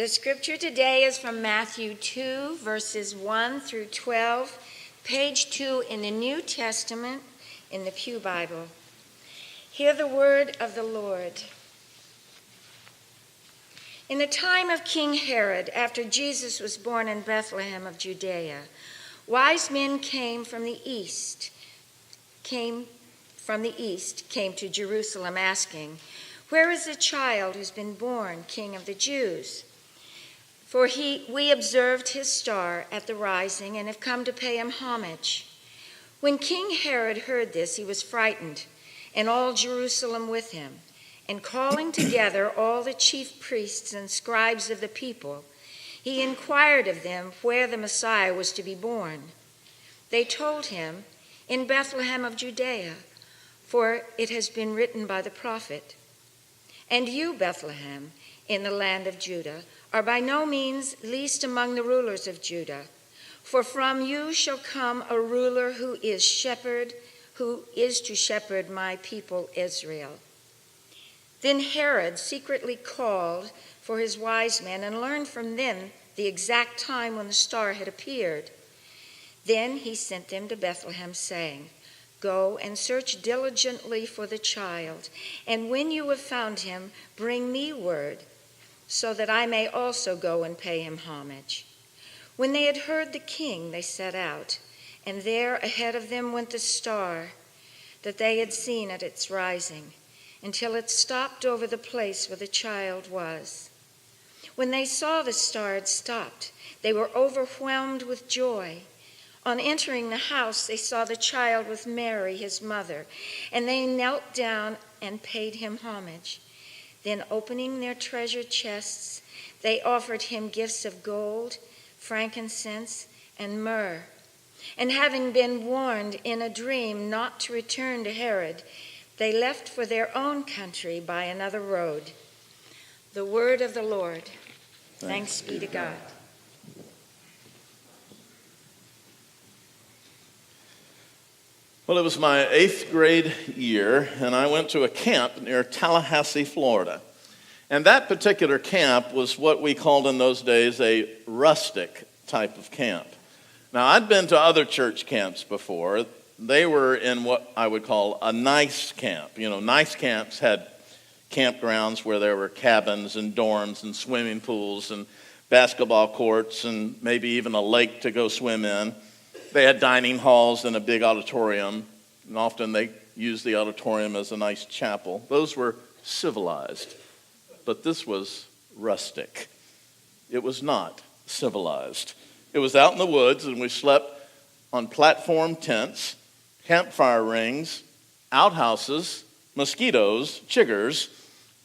The scripture today is from Matthew 2, verses 1 through 12, page 2 in the New Testament in the Pew Bible. Hear the word of the Lord. In the time of King Herod, after Jesus was born in Bethlehem of Judea, wise men came from the east came to Jerusalem asking, "Where is the child who's been born King of the Jews? For we observed his star at the rising and have come to pay him homage." When King Herod heard this, he was frightened, and all Jerusalem with him. And calling together all the chief priests and scribes of the people, he inquired of them where the Messiah was to be born. They told him, "In Bethlehem of Judea, for it has been written by the prophet, 'And you, Bethlehem, in the land of Judah, are by no means least among the rulers of Judah, for from you shall come a ruler who is to shepherd my people Israel.'" Then Herod secretly called for his wise men and learned from them the exact time when the star had appeared. Then he sent them to Bethlehem, saying, "Go and search diligently for the child, and when you have found him, bring me word, so that I may also go and pay him homage." When they had heard the king, they set out, and there ahead of them went the star that they had seen at its rising, until it stopped over the place where the child was. When they saw the star had stopped, they were overwhelmed with joy. On entering the house, they saw the child with Mary, his mother, and they knelt down and paid him homage. Then, opening their treasure chests, they offered him gifts of gold, frankincense, and myrrh. And having been warned in a dream not to return to Herod, they left for their own country by another road. The word of the Lord. Thanks be to God. Well, it was my 8th grade year, and I went to a camp near Tallahassee, Florida. And that particular camp was what we called in those days a rustic type of camp. Now, I'd been to other church camps before. They were in what I would call a nice camp. You know, nice camps had campgrounds where there were cabins and dorms and swimming pools and basketball courts and maybe even a lake to go swim in. They had dining halls and a big auditorium, and often they used the auditorium as a nice chapel. Those were civilized, but this was rustic. It was not civilized. It was out in the woods, and we slept on platform tents, campfire rings, outhouses, mosquitoes, chiggers,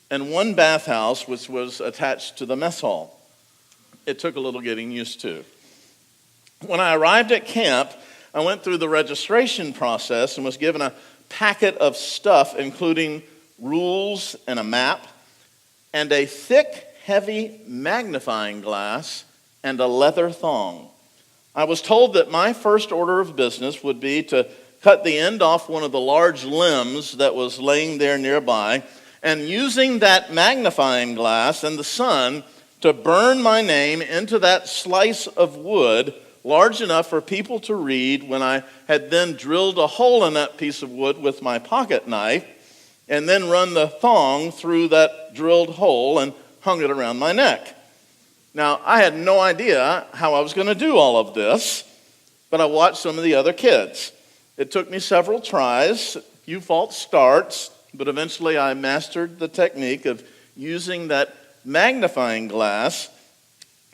and one bathhouse which was attached to the mess hall. It took a little getting used to. When I arrived at camp, I went through the registration process and was given a packet of stuff, including rules and a map, and a thick, heavy magnifying glass and a leather thong. I was told that my first order of business would be to cut the end off one of the large limbs that was laying there nearby, and using that magnifying glass and the sun to burn my name into that slice of wood large enough for people to read, when I had then drilled a hole in that piece of wood with my pocket knife and then run the thong through that drilled hole and hung it around my neck. Now, I had no idea how I was going to do all of this, but I watched some of the other kids. It took me several tries, a few false starts, but eventually I mastered the technique of using that magnifying glass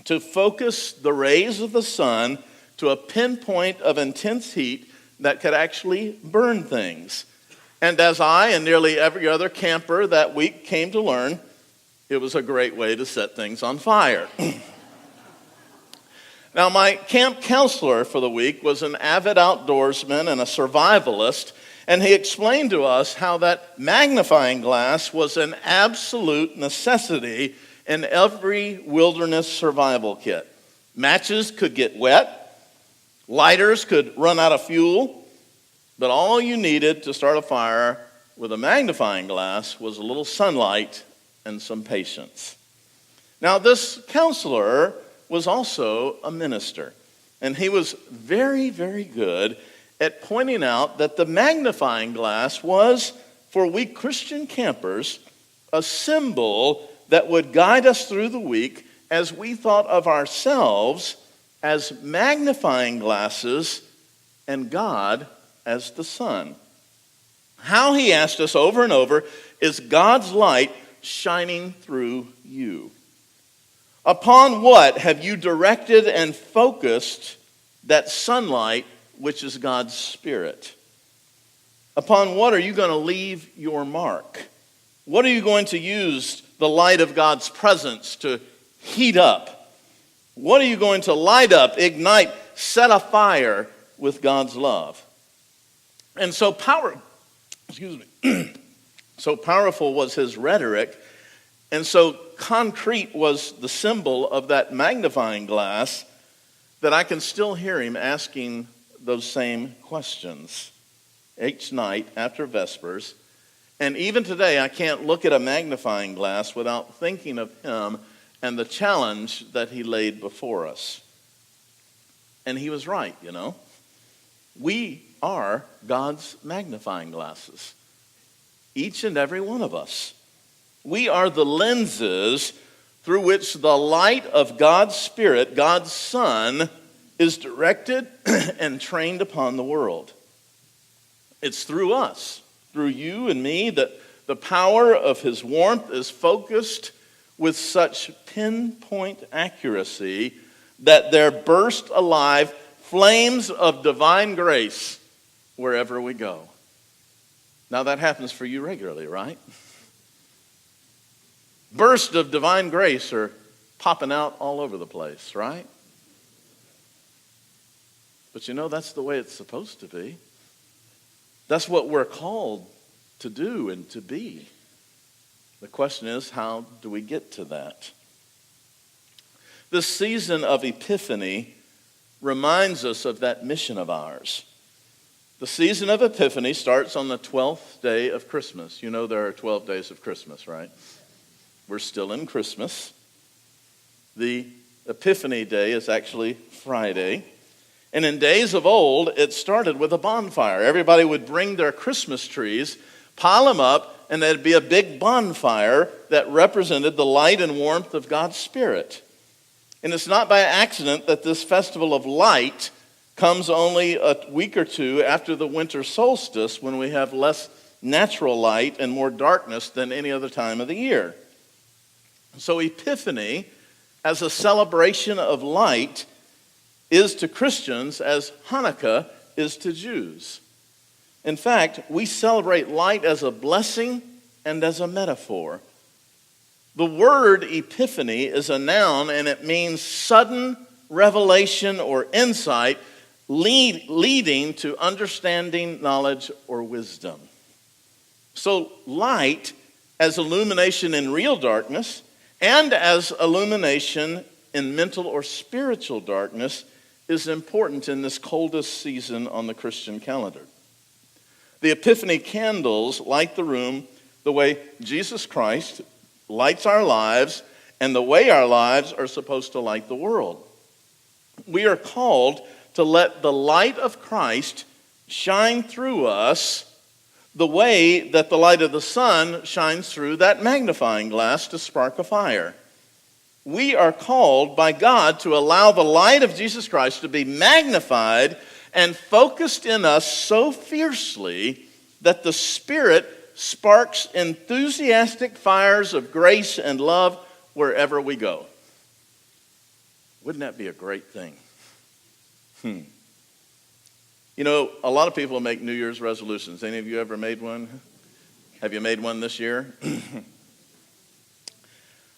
to focus the rays of the sun to a pinpoint of intense heat that could actually burn things. And as I and nearly every other camper that week came to learn, it was a great way to set things on fire. Now, my camp counselor for the week was an avid outdoorsman and a survivalist, and he explained to us how that magnifying glass was an absolute necessity in every wilderness survival kit. Matches could get wet, lighters could run out of fuel, but all you needed to start a fire with a magnifying glass was a little sunlight and some patience. Now, this counselor was also a minister, and he was very, very good at pointing out that the magnifying glass was, for we Christian campers, a symbol that would guide us through the week as we thought of ourselves as magnifying glasses and God as the sun. How, he asked us over and over, is God's light shining through you? Upon what have you directed and focused that sunlight, which is God's Spirit? Upon what are you going to leave your mark? What are you going to use the light of God's presence to heat up? What are you going to light up, ignite, set afire with God's love? And so so powerful was his rhetoric, and so concrete was the symbol of that magnifying glass, that I can still hear him asking those same questions each night after Vespers. And even today, I can't look at a magnifying glass without thinking of him and the challenge that he laid before us. And he was right, you know. We are God's magnifying glasses, each and every one of us. We are the lenses through which the light of God's Spirit, God's Son, is directed and trained upon the world. It's through us, through you and me, that the power of his warmth is focused with such pinpoint accuracy that there burst alive flames of divine grace wherever we go. Now that happens for you regularly, right? Bursts of divine grace are popping out all over the place, right? But you know, that's the way it's supposed to be. That's what we're called to do and to be. The question is, how do we get to that? This season of Epiphany reminds us of that mission of ours. The season of Epiphany starts on the 12th day of Christmas. You know there are 12 days of Christmas, right? We're still in Christmas. The Epiphany day is actually Friday. And in days of old, it started with a bonfire. Everybody would bring their Christmas trees, pile them up, and there'd be a big bonfire that represented the light and warmth of God's Spirit. And it's not by accident that this festival of light comes only a week or two after the winter solstice, when we have less natural light and more darkness than any other time of the year. So Epiphany, as a celebration of light, is to Christians as Hanukkah is to Jews. In fact, we celebrate light as a blessing and as a metaphor. The word epiphany is a noun, and it means sudden revelation or insight leading to understanding, knowledge, or wisdom. So light as illumination in real darkness and as illumination in mental or spiritual darkness is important in this coldest season on the Christian calendar. The Epiphany candles light the room the way Jesus Christ lights our lives and the way our lives are supposed to light the world. We are called to let the light of Christ shine through us the way that the light of the sun shines through that magnifying glass to spark a fire. We are called by God to allow the light of Jesus Christ to be magnified and focused in us so fiercely that the Spirit sparks enthusiastic fires of grace and love wherever we go. Wouldn't that be a great thing? You know, a lot of people make New Year's resolutions. Any of you ever made one? Have you made one this year?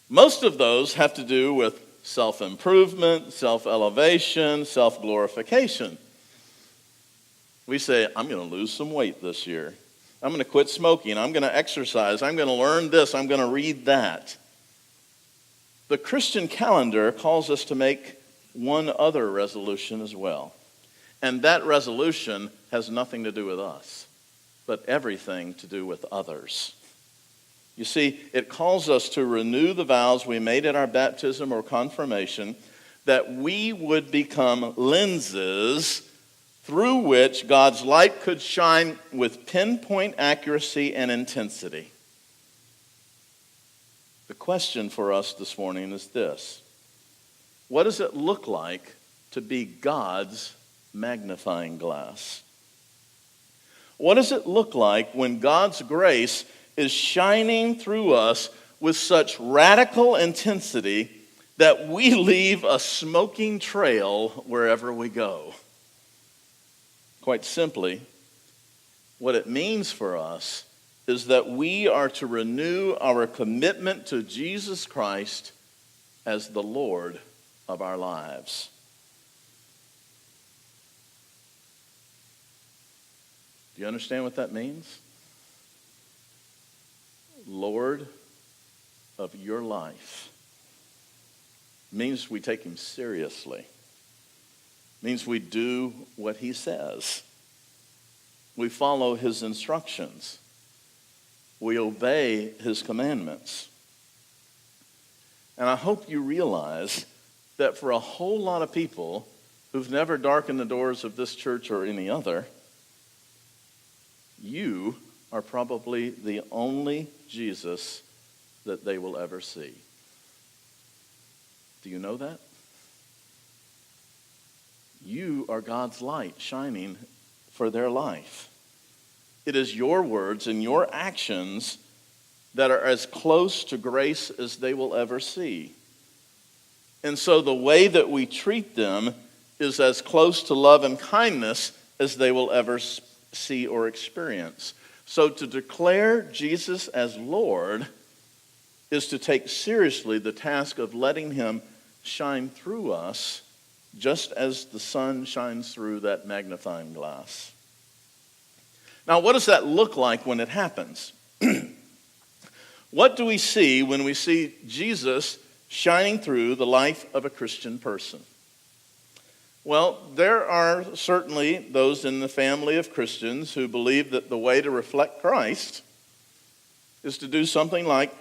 Most of those have to do with self-improvement, self-elevation, self-glorification. We say, I'm going to lose some weight this year. I'm going to quit smoking. I'm going to exercise. I'm going to learn this. I'm going to read that. The Christian calendar calls us to make one other resolution as well. And that resolution has nothing to do with us, but everything to do with others. You see, it calls us to renew the vows we made at our baptism or confirmation, that we would become lenses through which God's light could shine with pinpoint accuracy and intensity. The question for us this morning is this: what does it look like to be God's magnifying glass? What does it look like when God's grace is shining through us with such radical intensity that we leave a smoking trail wherever we go? Quite simply, what it means for us is that we are to renew our commitment to Jesus Christ as the Lord of our lives. Do you understand what that means? Lord of your life means we take him seriously. Means we do what he says. We follow his instructions. We obey his commandments. And I hope you realize that for a whole lot of people who've never darkened the doors of this church or any other, you are probably the only Jesus that they will ever see. Do you know that? You are God's light shining for their life. It is your words and your actions that are as close to grace as they will ever see. And so the way that we treat them is as close to love and kindness as they will ever see or experience. So to declare Jesus as Lord is to take seriously the task of letting him shine through us, just as the sun shines through that magnifying glass. Now, what does that look like when it happens? What do we see when we see Jesus shining through the life of a Christian person? Well, there are certainly those in the family of Christians who believe that the way to reflect Christ is to do something like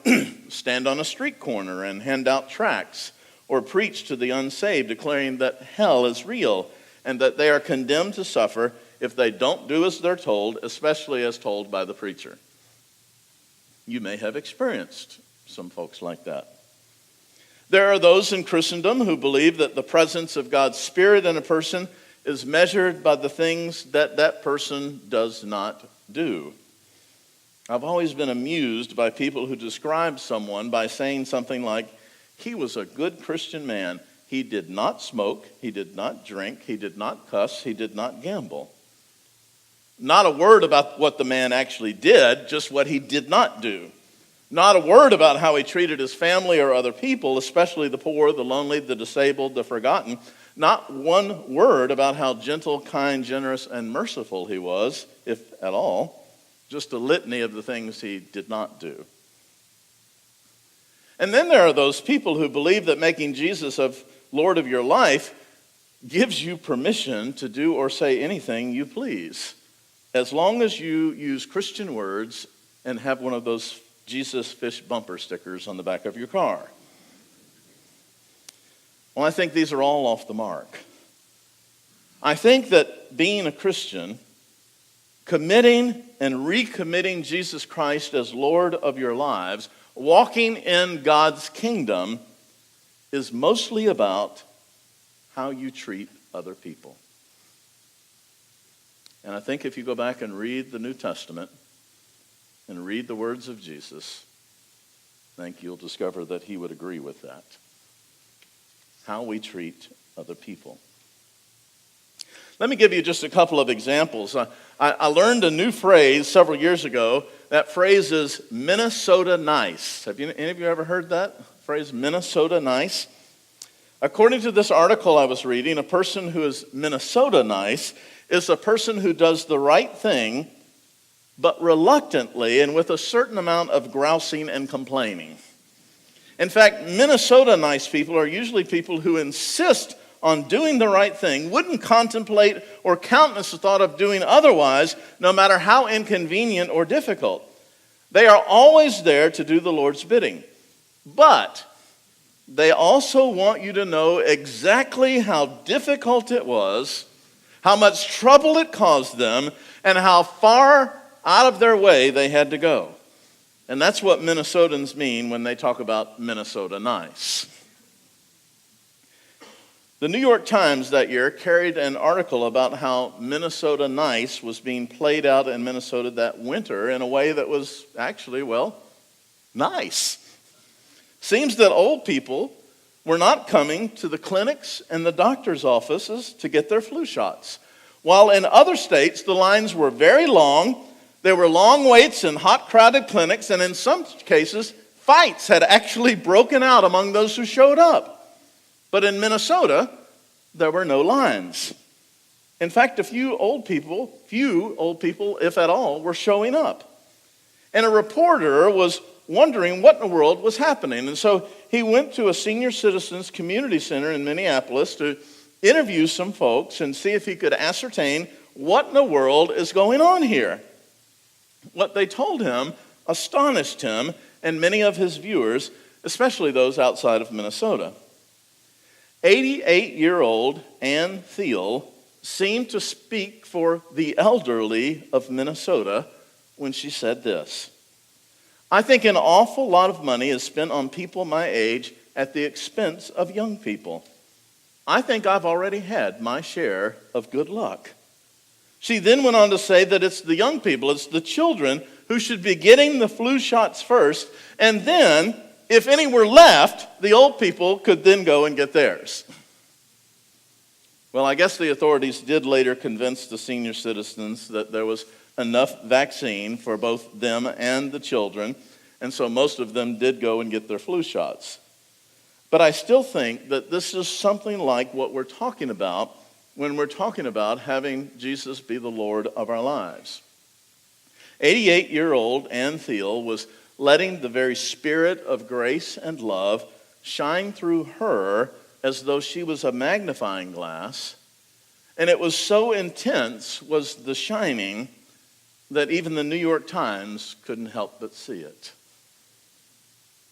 stand on a street corner and hand out tracts or preach to the unsaved, declaring that hell is real and that they are condemned to suffer if they don't do as they're told, especially as told by the preacher. You may have experienced some folks like that. There are those in Christendom who believe that the presence of God's Spirit in a person is measured by the things that that person does not do. I've always been amused by people who describe someone by saying something like, he was a good Christian man. He did not smoke, he did not drink, he did not cuss, he did not gamble. Not a word about what the man actually did, just what he did not do. Not a word about how he treated his family or other people, especially the poor, the lonely, the disabled, the forgotten. Not one word about how gentle, kind, generous, and merciful he was, if at all. Just a litany of the things he did not do. And then there are those people who believe that making Jesus of Lord of your life gives you permission to do or say anything you please, as long as you use Christian words and have one of those Jesus fish bumper stickers on the back of your car. Well, I think these are all off the mark. I think that being a Christian, committing and recommitting Jesus Christ as Lord of your lives, walking in God's kingdom, is mostly about how you treat other people. And I think if you go back and read the New Testament and read the words of Jesus, I think you'll discover that he would agree with that. How we treat other people. Let me give you just a couple of examples. I learned a new phrase several years ago. That phrase is Minnesota nice. Have any of you ever heard that phrase, Minnesota nice? According to this article I was reading, a person who is Minnesota nice is a person who does the right thing, but reluctantly and with a certain amount of grousing and complaining. In fact, Minnesota nice people are usually people who insist on doing the right thing, wouldn't contemplate or countenance the thought of doing otherwise, no matter how inconvenient or difficult. They are always there to do the Lord's bidding. But they also want you to know exactly how difficult it was, how much trouble it caused them, and how far out of their way they had to go. And that's what Minnesotans mean when they talk about Minnesota nice. The New York Times that year carried an article about how Minnesota nice was being played out in Minnesota that winter in a way that was actually, well, nice. Seems that old people were not coming to the clinics and the doctor's offices to get their flu shots. While in other states, the lines were very long. There were long waits in hot, crowded clinics, and in some cases, fights had actually broken out among those who showed up. But in Minnesota, there were no lines. In fact, few old people, if at all, were showing up. And a reporter was wondering what in the world was happening. And so he went to a senior citizens community center in Minneapolis to interview some folks and see if he could ascertain what in the world is going on here. What they told him astonished him and many of his viewers, especially those outside of Minnesota. 88-year-old Ann Thiel seemed to speak for the elderly of Minnesota when she said this: "I think an awful lot of money is spent on people my age at the expense of young people. I think I've already had my share of good luck." She then went on to say that it's the young people, it's the children who should be getting the flu shots first, and then, if any were left, the old people could then go and get theirs. Well, I guess the authorities did later convince the senior citizens that there was enough vaccine for both them and the children, and so most of them did go and get their flu shots. But I still think that this is something like what we're talking about when we're talking about having Jesus be the Lord of our lives. 88-year-old Ann Thiel was letting the very spirit of grace and love shine through her as though she was a magnifying glass. And it was so intense was the shining that even the New York Times couldn't help but see it.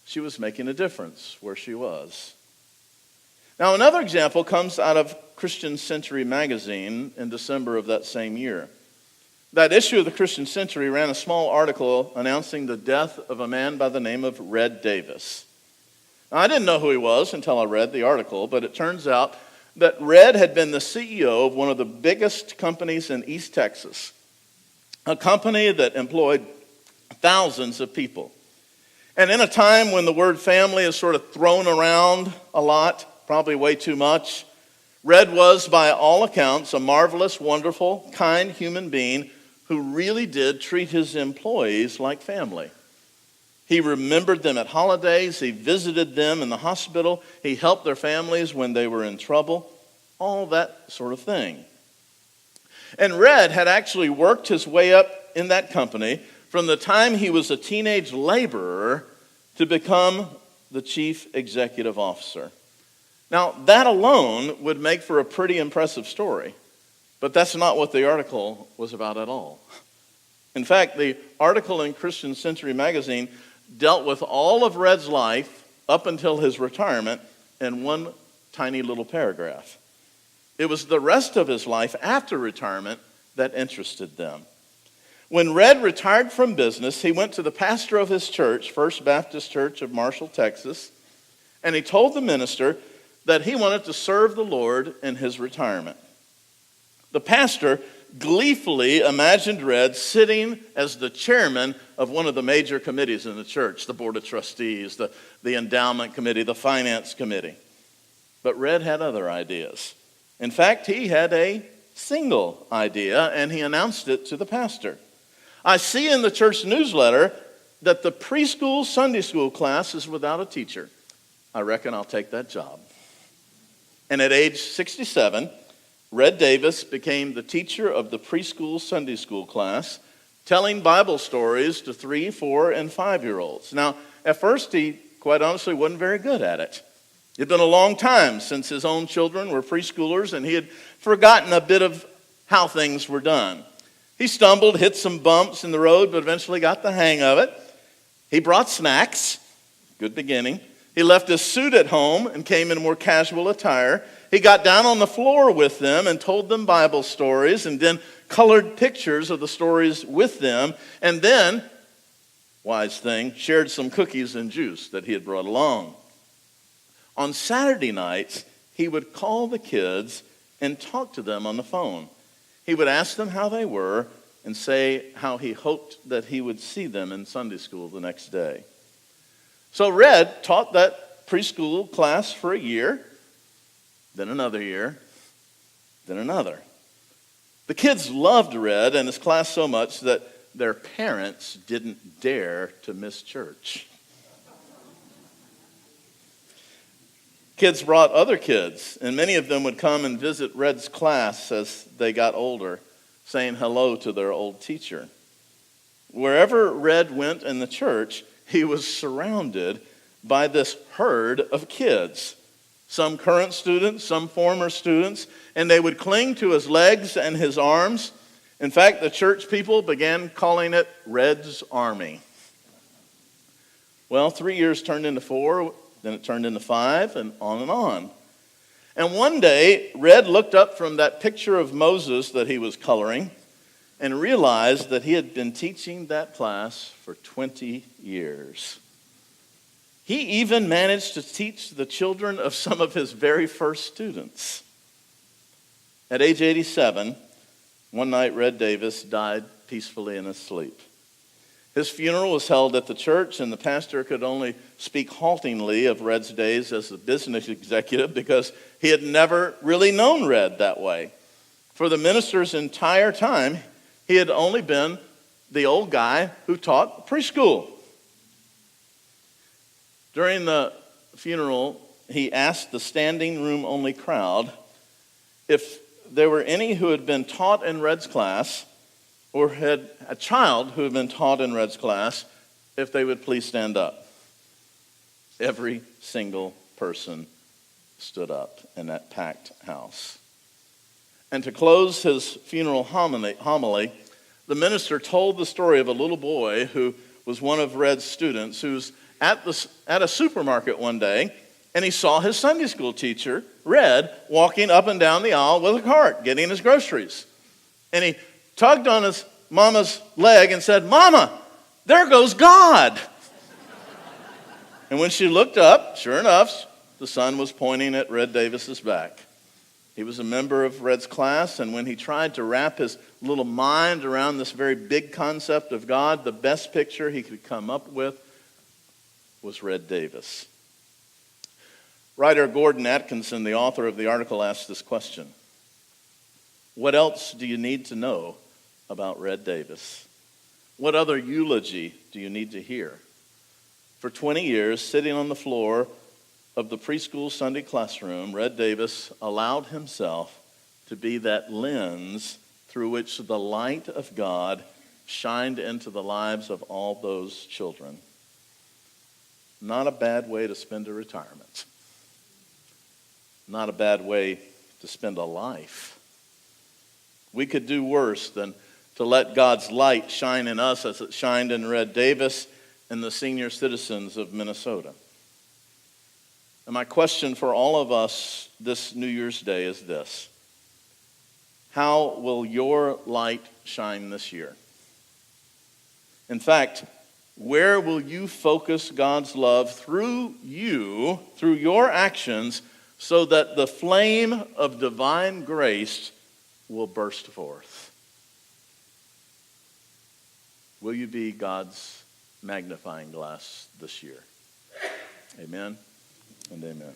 She was making a difference where she was. Now, another example comes out of Christian Century magazine in December of that same year. That issue of the Christian Century ran a small article announcing the death of a man by the name of Red Davis. Now, I didn't know who he was until I read the article, but it turns out that Red had been the CEO of one of the biggest companies in East Texas, a company that employed thousands of people. And in a time when the word family is sort of thrown around a lot, probably way too much, Red was, by all accounts, a marvelous, wonderful, kind human being who really did treat his employees like family. He remembered them at holidays. He visited them in the hospital. He helped their families when they were in trouble. All that sort of thing. And Red had actually worked his way up in that company from the time he was a teenage laborer to become the chief executive officer. Now, that alone would make for a pretty impressive story, but that's not what the article was about at all. In fact, the article in Christian Century magazine dealt with all of Red's life up until his retirement in one tiny little paragraph. It was the rest of his life after retirement that interested them. When Red retired from business, he went to the pastor of his church, First Baptist Church of Marshall, Texas, and he told the minister that he wanted to serve the Lord in his retirement. The pastor gleefully imagined Red sitting as the chairman of one of the major committees in the church, the board of trustees, the endowment committee, the finance committee. But Red had other ideas. In fact, he had a single idea, and he announced it to the pastor. "I see in the church newsletter that the preschool Sunday school class is without a teacher. I reckon I'll take that job." And at age 67, Red Davis became the teacher of the preschool Sunday school class, telling Bible stories to 3, 4, and 5-year-olds. Now, at first, he quite honestly wasn't very good at it. It had been a long time since his own children were preschoolers, and he had forgotten a bit of how things were done. He stumbled, hit some bumps in the road, but eventually got the hang of it. He brought snacks, good beginning. He left his suit at home and came in more casual attire. He got down on the floor with them and told them Bible stories and then colored pictures of the stories with them. And then, wise thing, shared some cookies and juice that he had brought along. On Saturday nights, he would call the kids and talk to them on the phone. He would ask them how they were and say how he hoped that he would see them in Sunday school the next day. So Red taught that preschool class for a year, then another year, then another. The kids loved Red and his class so much that their parents didn't dare to miss church. Kids brought other kids, and many of them would come and visit Red's class as they got older, saying hello to their old teacher. Wherever Red went in the church, he was surrounded by this herd of kids, some current students, some former students, and they would cling to his legs and his arms. In fact, the church people began calling it Red's Army. Well, 3 years turned into 4, then it turned into 5, and on and on. And one day, Red looked up from that picture of Moses that he was coloring and realized that he had been teaching that class for 20 years. He even managed to teach the children of some of his very first students. At age 87, one night Red Davis died peacefully in his sleep. His funeral was held at the church, and the pastor could only speak haltingly of Red's days as a business executive because he had never really known Red that way. For the minister's entire time, he had only been the old guy who taught preschool. During the funeral, he asked the standing room only crowd if there were any who had been taught in Red's class or had a child who had been taught in Red's class, if they would please stand up. Every single person stood up in that packed house. And to close his funeral homily, the minister told the story of a little boy who was one of Red's students who's at a supermarket one day, and he saw his Sunday school teacher, Red, walking up and down the aisle with a cart, getting his groceries. And he tugged on his mama's leg and said, "Mama, there goes God." And when she looked up, sure enough, the sun was pointing at Red Davis's back. He was a member of Red's class, and when he tried to wrap his little mind around this very big concept of God, the best picture he could come up with was Red Davis. Writer Gordon Atkinson, the author of the article, asked this question: what else do you need to know about Red Davis? What other eulogy do you need to hear? For 20 years, sitting on the floor of the preschool Sunday classroom, Red Davis allowed himself to be that lens through which the light of God shined into the lives of all those children. Not a bad way to spend a retirement. Not a bad way to spend a life. We could do worse than to let God's light shine in us as it shined in Red Davis and the senior citizens of Minnesota. And my question for all of us this New Year's Day is this: how will your light shine this year? In fact, where will you focus God's love through you, through your actions, so that the flame of divine grace will burst forth? Will you be God's magnifying glass this year? Amen and amen.